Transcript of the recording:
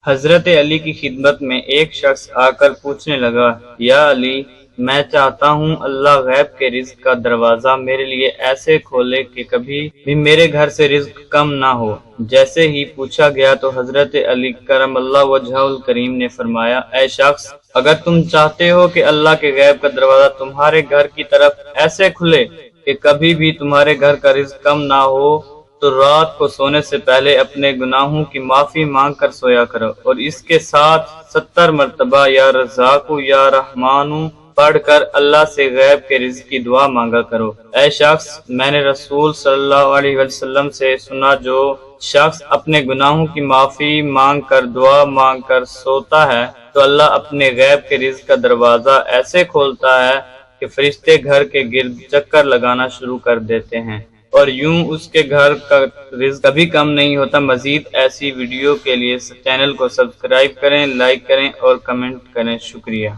حضرت علی کی خدمت میں ایک شخص آ کر پوچھنے لگا، یا علی، میں چاہتا ہوں اللہ غیب کے رزق کا دروازہ میرے لیے ایسے کھولے کہ کبھی بھی میرے گھر سے رزق کم نہ ہو۔ جیسے ہی پوچھا گیا تو حضرت علی کرم اللہ وجہہ الکریم نے فرمایا، اے شخص، اگر تم چاہتے ہو کہ اللہ کے غیب کا دروازہ تمہارے گھر کی طرف ایسے کھلے کہ کبھی بھی تمہارے گھر کا رزق کم نہ ہو، تو رات کو سونے سے پہلے اپنے گناہوں کی معافی مانگ کر سویا کرو، اور اس کے ساتھ 70 مرتبہ یا رزاق یا رحمانو پڑھ کر اللہ سے غیب کے رزق کی دعا مانگا کرو۔ اے شخص، میں نے رسول صلی اللہ علیہ وسلم سے سنا، جو شخص اپنے گناہوں کی معافی مانگ کر دعا مانگ کر سوتا ہے تو اللہ اپنے غیب کے رزق کا دروازہ ایسے کھولتا ہے کہ فرشتے گھر کے گرد چکر لگانا شروع کر دیتے ہیں، اور یوں اس کے گھر کا رزق کبھی کم نہیں ہوتا۔ مزید ایسی ویڈیو کے لیے چینل کو سبسکرائب کریں، لائک کریں اور کمنٹ کریں۔ شکریہ۔